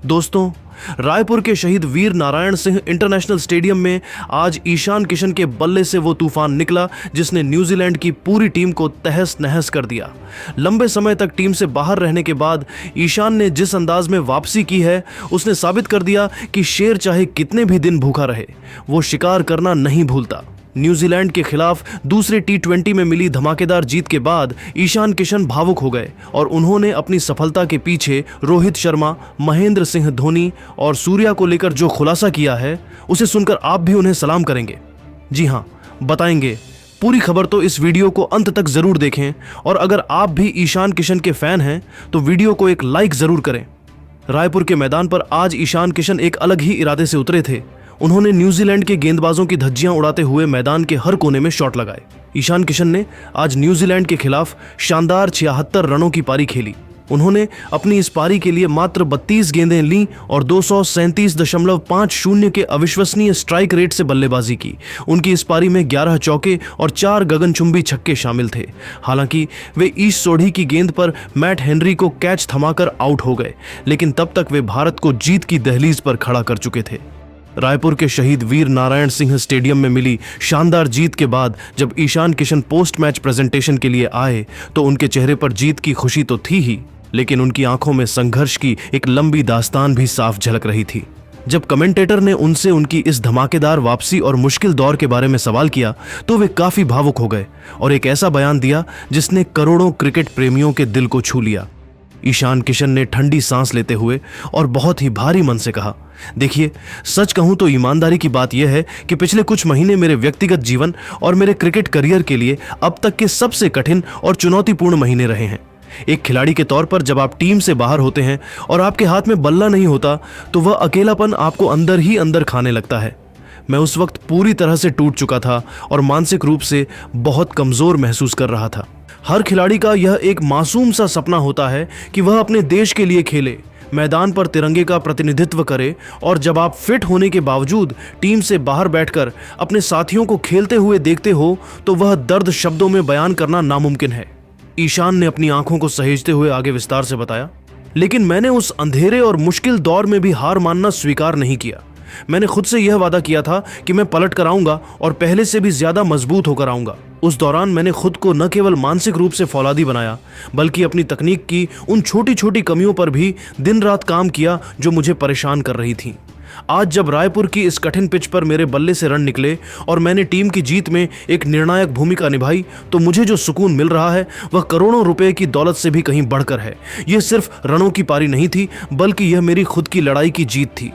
दोस्तों, रायपुर के शहीद वीर नारायण सिंह इंटरनेशनल स्टेडियम में आज ईशान किशन के बल्ले से वो तूफान निकला जिसने न्यूजीलैंड की पूरी टीम को तहस नहस कर दिया। लंबे समय तक टीम से बाहर रहने के बाद ईशान ने जिस अंदाज में वापसी की है, उसने साबित कर दिया कि शेर चाहे कितने भी दिन भूखा रहे, वो शिकार करना नहीं भूलता। न्यूजीलैंड के खिलाफ दूसरे T20 में मिली धमाकेदार जीत के बाद ईशान किशन भावुक हो गए और उन्होंने अपनी सफलता के पीछे रोहित शर्मा, महेंद्र सिंह धोनी और सूर्या को लेकर जो खुलासा किया है, उसे सुनकर आप भी उन्हें सलाम करेंगे। जी हाँ, बताएंगे। पूरी खबर तो इस वीडियो को अंत तक जरूर देखें और अगर आप भी ईशान किशन के फैन हैं तो वीडियो को एक लाइक जरूर करें। रायपुर के मैदान पर आज ईशान किशन एक अलग ही इरादे से उतरे थे। उन्होंने न्यूजीलैंड के गेंदबाजों की धज्जियां उड़ाते हुए मैदान के हर कोने में शॉट लगाए। ईशान किशन ने आज न्यूजीलैंड के खिलाफ शानदार 76 रनों की पारी खेली। उन्होंने अपनी इस पारी के लिए मात्र 32 गेंदें लीं और 237.50 के अविश्वसनीय स्ट्राइक रेट से बल्लेबाजी की। उनकी इस पारी में 11 चौके और 4 गगनचुंबी छक्के शामिल थे। हालांकि वे ईस्ट सोढ़ी की गेंद पर मैट हेनरी को कैच थमाकर आउट हो गए, लेकिन तब तक वे भारत को जीत की दहलीज पर खड़ा कर चुके थे। रायपुर के शहीद वीर नारायण सिंह स्टेडियम में मिली शानदार जीत के बाद जब Ishan Kishan post match presentation के लिए आए तो उनके चेहरे पर जीत की खुशी तो थी ही, लेकिन उनकी आंखों में संघर्ष की एक लंबी दास्तान भी साफ झलक रही थी। जब कमेंटेटर ने उनसे उनकी इस धमाकेदार वापसी और मुश्किल दौर के बारे में सवाल किया तो वे काफी भावुक हो गए और एक ऐसा बयान दिया जिसने करोड़ों क्रिकेट प्रेमियों के दिल को छू लिया। ईशान किशन ने ठंडी सांस लेते हुए और बहुत ही भारी मन से कहा, देखिए, सच कहूं तो ईमानदारी की बात यह है कि पिछले कुछ महीने मेरे व्यक्तिगत जीवन और मेरे क्रिकेट करियर के लिए अब तक के सबसे कठिन और चुनौतीपूर्ण महीने रहे हैं। एक खिलाड़ी के तौर पर जब आप टीम से बाहर होते हैं और आपके हाथ में बल्ला नहीं होता तो वह अकेलापन आपको अंदर ही अंदर खाने लगता है। मैं उस वक्त पूरी तरह से टूट चुका था और मानसिक रूप से बहुत कमजोर महसूस कर रहा था। हर खिलाड़ी का यह एक मासूम सा सपना होता है कि वह अपने देश के लिए खेले, मैदान पर तिरंगे का प्रतिनिधित्व करे, और जब आप फिट होने के बावजूद टीम से बाहर बैठकर अपने साथियों को खेलते हुए देखते हो तो वह दर्द शब्दों में बयान करना नामुमकिन है। ईशान ने अपनी आंखों को सहेजते हुए आगे विस्तार से बताया, लेकिन मैंने उस अंधेरे और मुश्किल दौर में भी हार मानना स्वीकार नहीं किया। मैंने खुद से यह वादा किया था कि मैं पलट कर आऊंगा और पहले से भी ज्यादा मजबूत होकर आऊंगा। उस दौरान मैंने खुद को न केवल मानसिक रूप से फौलादी बनाया, बल्कि अपनी तकनीक की उन छोटी छोटी कमियों पर भी दिन रात काम किया जो मुझे परेशान कर रही थी। आज जब रायपुर की इस कठिन पिच पर मेरे बल्ले से रन निकले और मैंने टीम की जीत में एक निर्णायक भूमिका निभाई तो मुझे जो सुकून मिल रहा है वह करोड़ों रुपए की दौलत से भी कहीं बढ़कर है। यह सिर्फ रनों की पारी नहीं थी, बल्कि यह मेरी खुद की लड़ाई की जीत थी।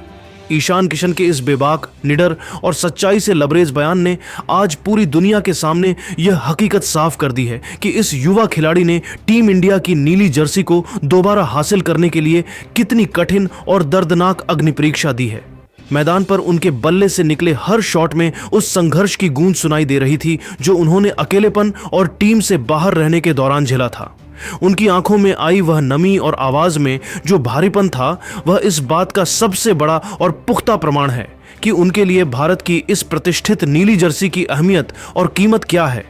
ईशान किशन के इस बेबाक, निडर और सच्चाई से लबरेज बयान ने आज पूरी दुनिया के सामने यह हकीकत साफ कर दी है कि इस युवा खिलाड़ी ने टीम इंडिया की नीली जर्सी को दोबारा हासिल करने के लिए कितनी कठिन और दर्दनाक अग्नि परीक्षा दी है। मैदान पर उनके बल्ले से निकले हर शॉट में उस संघर्ष की गूंज सुनाई दे रही थी जो उन्होंने अकेलेपन और टीम से बाहर रहने के दौरान झेला था। उनकी आंखों में आई वह नमी और आवाज में जो भारीपन था, वह इस बात का सबसे बड़ा और पुख्ता प्रमाण है कि उनके लिए भारत की इस प्रतिष्ठित नीली जर्सी की अहमियत और कीमत क्या है।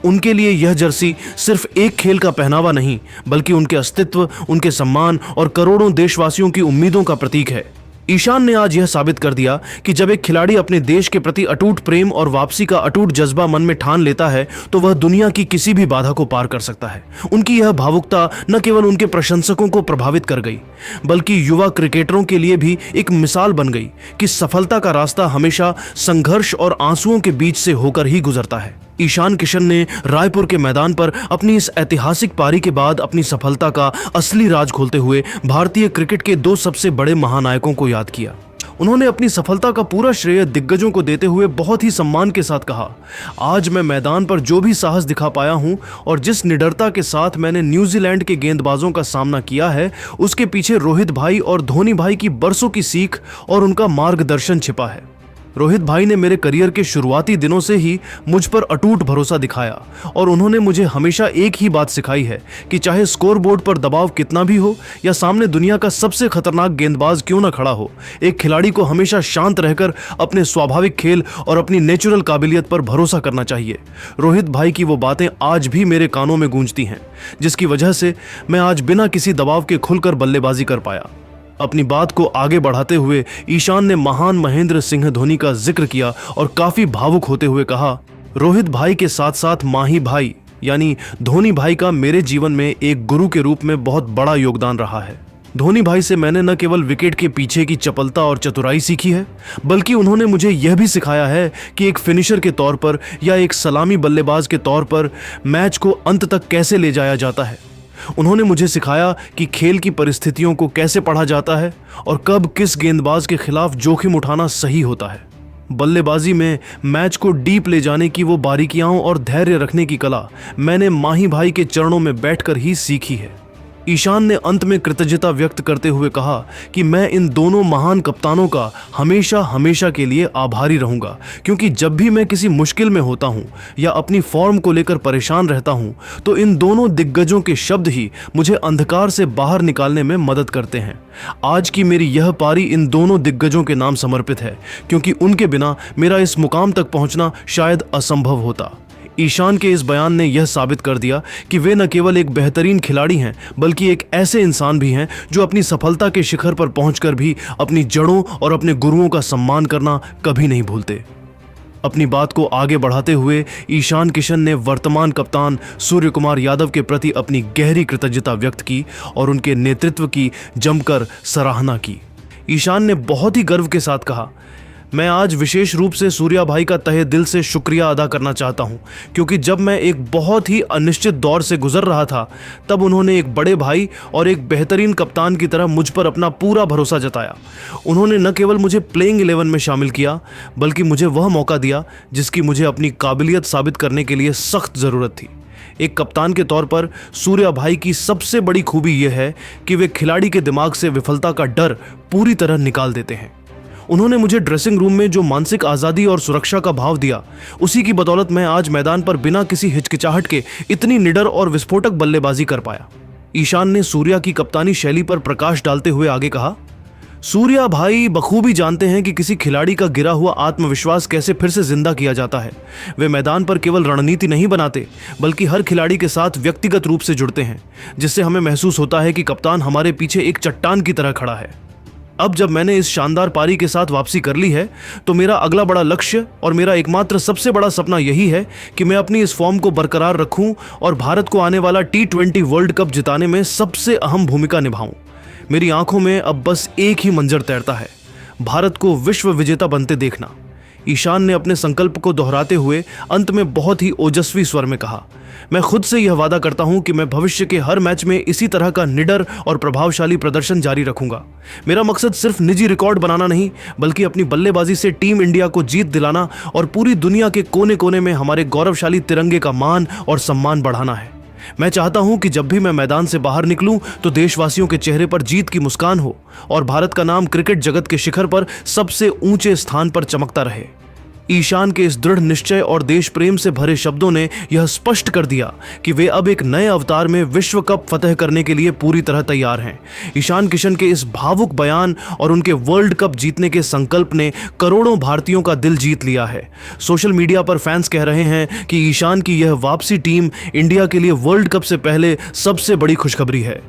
उनके लिए यह जर्सी सिर्फ एक खेल का पहनावा नहीं, बल्कि उनके अस्तित्व, उनके सम्मान और करोड़ों देशवासियों की उम्मीदों का प्रतीक है। ईशान ने आज यह साबित कर दिया कि जब एक खिलाड़ी अपने देश के प्रति अटूट प्रेम और वापसी का अटूट जज्बा मन में ठान लेता है तो वह दुनिया की किसी भी बाधा को पार कर सकता है। उनकी यह भावुकता न केवल उनके प्रशंसकों को प्रभावित कर गई, बल्कि युवा क्रिकेटरों के लिए भी एक मिसाल बन गई कि सफलता का रास्ता हमेशा संघर्ष और आंसुओं के बीच से होकर ही गुजरता है। ईशान किशन ने रायपुर के मैदान पर अपनी इस ऐतिहासिक पारी के बाद अपनी सफलता का असली राज खोलते हुए भारतीय क्रिकेट के 2 सबसे बड़े महानायकों को याद किया। उन्होंने अपनी सफलता का पूरा श्रेय दिग्गजों को देते हुए बहुत ही सम्मान के साथ कहा, आज मैं मैदान पर जो भी साहस दिखा पाया हूं और जिस निडरता के साथ मैंने न्यूजीलैंड के गेंदबाजों का सामना किया है, उसके पीछे रोहित भाई और धोनी भाई की बरसों की सीख और उनका मार्गदर्शन छिपा है। रोहित भाई ने मेरे करियर के शुरुआती दिनों से ही मुझ पर अटूट भरोसा दिखाया और उन्होंने मुझे हमेशा एक ही बात सिखाई है कि चाहे स्कोरबोर्ड पर दबाव कितना भी हो या सामने दुनिया का सबसे खतरनाक गेंदबाज क्यों न खड़ा हो, एक खिलाड़ी को हमेशा शांत रहकर अपने स्वाभाविक खेल और अपनी नेचुरल काबिलियत पर भरोसा करना चाहिए। रोहित भाई की वो बातें आज भी मेरे कानों में गूंजती हैं, जिसकी वजह से मैं आज बिना किसी दबाव के खुलकर बल्लेबाजी कर पाया। अपनी बात को आगे बढ़ाते हुए ईशान ने महान महेंद्र सिंह धोनी का जिक्र किया और काफी भावुक होते हुए कहा, रोहित भाई के साथ साथ माही भाई यानी धोनी भाई का मेरे जीवन में एक गुरु के रूप में बहुत बड़ा योगदान रहा है। धोनी भाई से मैंने न केवल विकेट के पीछे की चपलता और चतुराई सीखी है, बल्कि उन्होंने मुझे यह भी सिखाया है कि एक फिनिशर के तौर पर या एक सलामी बल्लेबाज के तौर पर मैच को अंत तक कैसे ले जाया जाता है। उन्होंने मुझे सिखाया कि खेल की परिस्थितियों को कैसे पढ़ा जाता है और कब किस गेंदबाज के खिलाफ जोखिम उठाना सही होता है। बल्लेबाजी में मैच को डीप ले जाने की वो बारीकियां और धैर्य रखने की कला मैंने माही भाई के चरणों में बैठकर ही सीखी है। ईशान ने अंत में कृतज्ञता व्यक्त करते हुए कहा कि मैं इन दोनों महान कप्तानों का हमेशा हमेशा के लिए आभारी रहूंगा, क्योंकि जब भी मैं किसी मुश्किल में होता हूं या अपनी फॉर्म को लेकर परेशान रहता हूं तो इन दोनों दिग्गजों के शब्द ही मुझे अंधकार से बाहर निकालने में मदद करते हैं। आज की मेरी यह पारी इन दोनों दिग्गजों के नाम समर्पित है, क्योंकि उनके बिना मेरा इस मुकाम तक पहुंचना शायद असंभव होता। ईशान के इस बयान ने यह साबित कर दिया कि वे न केवल एक बेहतरीन खिलाड़ी हैं, बल्कि एक ऐसे इंसान भी हैं जो अपनी सफलता के शिखर पर पहुंचकर भी अपनी जड़ों और अपने गुरुओं का सम्मान करना कभी नहीं भूलते। अपनी बात को आगे बढ़ाते हुए ईशान किशन ने वर्तमान कप्तान सूर्य कुमार यादव के प्रति अपनी गहरी कृतज्ञता व्यक्त की और उनके नेतृत्व की जमकर सराहना की। ईशान ने बहुत ही गर्व के साथ कहा, मैं आज विशेष रूप से सूर्या भाई का तहे दिल से शुक्रिया अदा करना चाहता हूं, क्योंकि जब मैं एक बहुत ही अनिश्चित दौर से गुजर रहा था तब उन्होंने एक बड़े भाई और एक बेहतरीन कप्तान की तरह मुझ पर अपना पूरा भरोसा जताया। उन्होंने न केवल मुझे प्लेइंग 11 में शामिल किया, बल्कि मुझे वह मौका दिया जिसकी मुझे अपनी काबिलियत साबित करने के लिए सख्त ज़रूरत थी। एक कप्तान के तौर पर सूर्या भाई की सबसे बड़ी खूबी यह है कि वे खिलाड़ी के दिमाग से विफलता का डर पूरी तरह निकाल देते हैं। उन्होंने मुझे ड्रेसिंग रूम में जो मानसिक आज़ादी और सुरक्षा का भाव दिया, उसी की बदौलत मैं आज मैदान पर बिना किसी हिचकिचाहट के इतनी निडर और विस्फोटक बल्लेबाजी कर पाया। ईशान ने सूर्या की कप्तानी शैली पर प्रकाश डालते हुए आगे कहा, सूर्या भाई बखूबी जानते हैं कि किसी खिलाड़ी का गिरा हुआ आत्मविश्वास कैसे फिर से जिंदा किया जाता है। वे मैदान पर केवल रणनीति नहीं बनाते, बल्कि हर खिलाड़ी के साथ व्यक्तिगत रूप से जुड़ते हैं, जिससे हमें महसूस होता है कि कप्तान हमारे पीछे एक चट्टान की तरह खड़ा है। अब जब मैंने इस शानदार पारी के साथ वापसी कर ली है, तो मेरा अगला बड़ा लक्ष्य और मेरा एकमात्र सबसे बड़ा सपना यही है कि मैं अपनी इस फॉर्म को बरकरार रखूं और भारत को आने वाला T20 वर्ल्ड कप जिताने में सबसे अहम भूमिका निभाऊं। मेरी आंखों में अब बस एक ही मंजर तैरता है, भारत को विश्व विजेता बनते देखना। ईशान ने अपने संकल्प को दोहराते हुए अंत में बहुत ही ओजस्वी स्वर में कहा, मैं खुद से यह वादा करता हूं कि मैं भविष्य के हर मैच में इसी तरह का निडर और प्रभावशाली प्रदर्शन जारी रखूंगा। मेरा मकसद सिर्फ निजी रिकॉर्ड बनाना नहीं, बल्कि अपनी बल्लेबाजी से टीम इंडिया को जीत दिलाना और पूरी दुनिया के कोने कोने में हमारे गौरवशाली तिरंगे का मान और सम्मान बढ़ाना है। मैं चाहता हूं कि जब भी मैं मैदान से बाहर निकलूं तो देशवासियों के चेहरे पर जीत की मुस्कान हो और भारत का नाम क्रिकेट जगत के शिखर पर सबसे ऊंचे स्थान पर चमकता रहे। ईशान के इस दृढ़ निश्चय और देश प्रेम से भरे शब्दों ने यह स्पष्ट कर दिया कि वे अब एक नए अवतार में विश्व कप फतह करने के लिए पूरी तरह तैयार हैं। ईशान किशन के इस भावुक बयान और उनके वर्ल्ड कप जीतने के संकल्प ने करोड़ों भारतीयों का दिल जीत लिया है। सोशल मीडिया पर फैंस कह रहे हैं कि ईशान की यह वापसी टीम इंडिया के लिए वर्ल्ड कप से पहले सबसे बड़ी खुशखबरी है।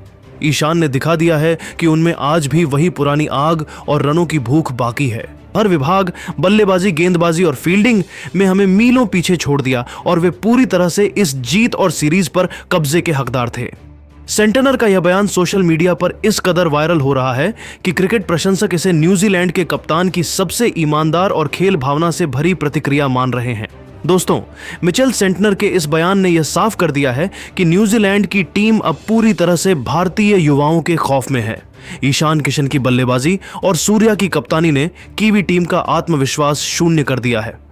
ईशान ने दिखा दिया है कि उनमें आज भी वही पुरानी आग और रनों की भूख बाकी है। हर विभाग, बल्लेबाजी, गेंदबाजी और फील्डिंग में हमें मीलों पीछे छोड़ दिया और वे पूरी तरह से इस जीत और सीरीज पर कब्जे के हकदार थे। सेंटनर का यह बयान सोशल मीडिया पर इस कदर वायरल हो रहा है कि क्रिकेट प्रशंसक इसे न्यूजीलैंड के कप्तान की सबसे ईमानदार और खेल भावना से भरी प्रतिक्रिया मान रहे हैं। दोस्तों, मिचेल सेंटनर के इस बयान ने यह साफ कर दिया है कि न्यूजीलैंड की टीम अब पूरी तरह से भारतीय युवाओं के खौफ में है। ईशान किशन की बल्लेबाजी और सूर्या की कप्तानी ने कीवी टीम का आत्मविश्वास शून्य कर दिया है।